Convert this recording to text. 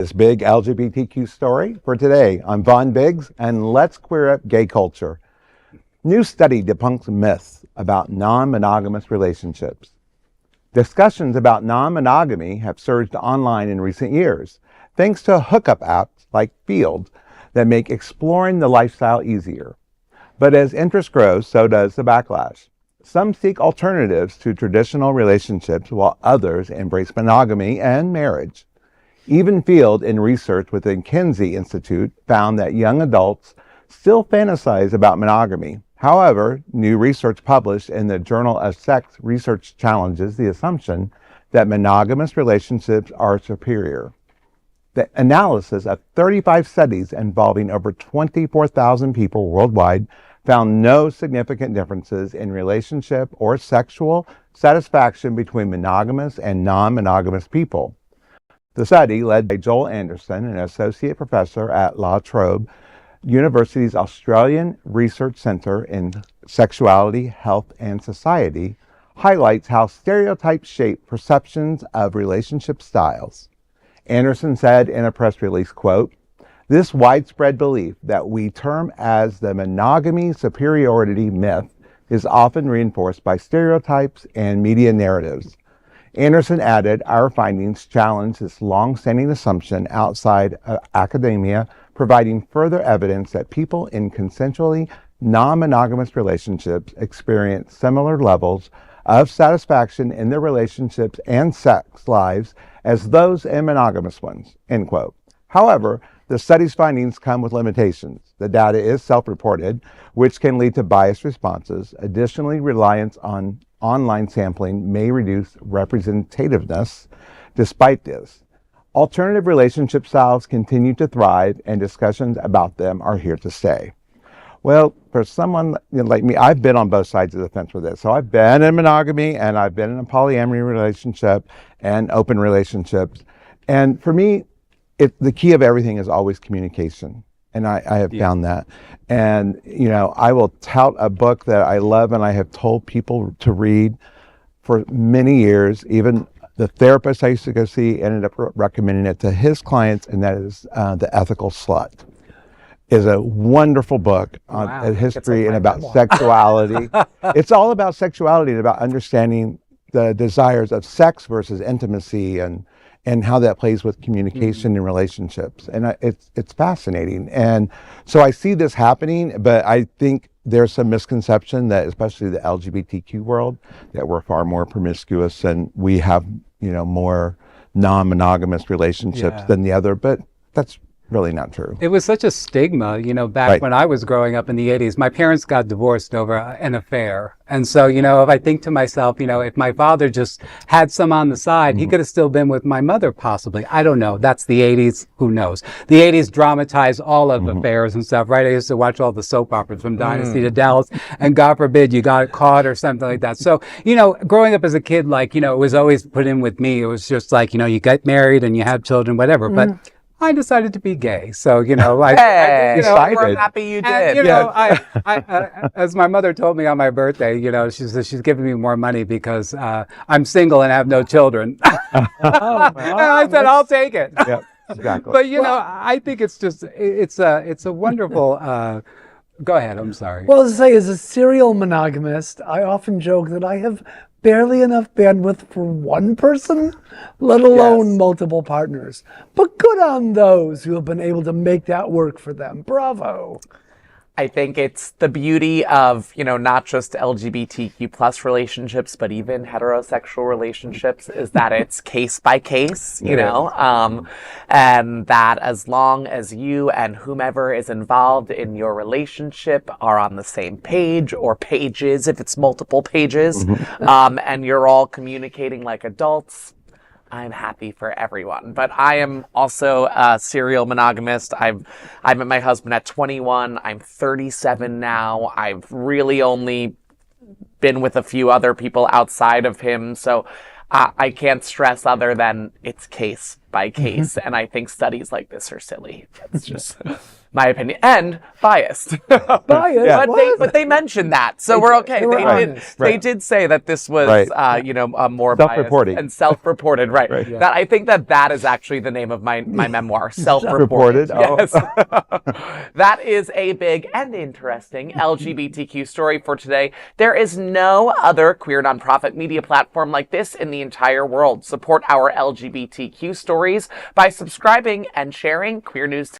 This big LGBTQ story for today. I'm Vaughn Biggs, and let's queer up gay culture. New study debunks myths about non-monogamous relationships. Discussions about non-monogamy have surged online in recent years, thanks to hookup apps like Field that make exploring the lifestyle easier. But as interest grows, so does the backlash. Some seek alternatives to traditional relationships, while others embrace monogamy and marriage. Even Field, in research within Kinsey Institute, found that young adults still fantasize about monogamy. However, new research published in the Journal of Sex Research challenges the assumption that monogamous relationships are superior. The analysis of 35 studies involving over 24,000 people worldwide found no significant differences in relationship or sexual satisfaction between monogamous and non-monogamous people. The study, led by Joel Anderson, an associate professor at La Trobe University's Australian Research Centre in Sexuality, Health and Society, highlights how stereotypes shape perceptions of relationship styles. Anderson said in a press release, quote, "This widespread belief that we term as the monogamy-superiority myth is often reinforced by stereotypes and media narratives." Anderson added, "Our findings challenge this long-standing assumption outside academia, providing further evidence that people in consensually non-monogamous relationships experience similar levels of satisfaction in their relationships and sex lives as those in monogamous ones," end quote. However, the study's findings come with limitations. The data is self-reported, which can lead to biased responses. Additionally, reliance on online sampling may reduce representativeness. Despite this, alternative relationship styles continue to thrive, and discussions about them are here to stay. Well, for someone like me, I've been on both sides of the fence with this. So I've been in monogamy, and I've been in a polyamory relationship and open relationships. And for me, the key of everything is always communication. And I have found that. And, I will tout a book that I love and I have told people to read for many years. Even the therapist I used to go see ended up recommending it to his clients, and that is The Ethical Slut. Is a wonderful book on a history and about sexuality. It's all about sexuality and about understanding the desires of sex versus intimacy and how that plays with communication and relationships. And it's fascinating. And so I see this happening, but I think there's some misconception that, especially the LGBTQ world, that we're far more promiscuous and we have, more non-monogamous relationships than the other, but that's really not true. It was such a stigma, back when I was growing up in the 80s. My parents got divorced over an affair. And so, if I think to myself, if my father just had some on the side, he could have still been with my mother possibly. I don't know. That's the 80s. Who knows? The 80s dramatized all of affairs and stuff, right? I used to watch all the soap operas from Dynasty to Dallas, and God forbid you got caught or something like that. So, growing up as a kid, it was always put in with me. It was just like, you get married and you have children, whatever. But I decided to be gay, so we're happy you did. And, I as my mother told me on my birthday, she says she's giving me more money because I'm single and have no children. And I said, I'll take it. Yeah, exactly. But I think it's just it's a wonderful. Go ahead. I'm sorry. Well, to say, as a serial monogamist, I often joke that I have barely enough bandwidth for one person, let alone multiple partners. But good on those who have been able to make that work for them. Bravo. I think it's the beauty of, not just LGBTQ plus relationships, but even heterosexual relationships, is that it's case by case, and that as long as you and whomever is involved in your relationship are on the same page or pages, if it's multiple pages, and you're all communicating like adults, I'm happy for everyone. But I am also a serial monogamist. I met my husband at 21. I'm 37 now. I've really only been with a few other people outside of him. So I can't stress other than it's case by case. And I think studies like this are silly. That's just my opinion. And biased. Biased? But they mentioned that. So we're okay. They did say that this was, more Self-reporting. biased and self-reported. Right. Right. That I think that is actually the name of my memoir, Self-Reported. Self-reported? Yes. That is a big and interesting LGBTQ story for today. There is no other queer nonprofit media platform like this in the entire world. Support our LGBTQ stories by subscribing and sharing Queer News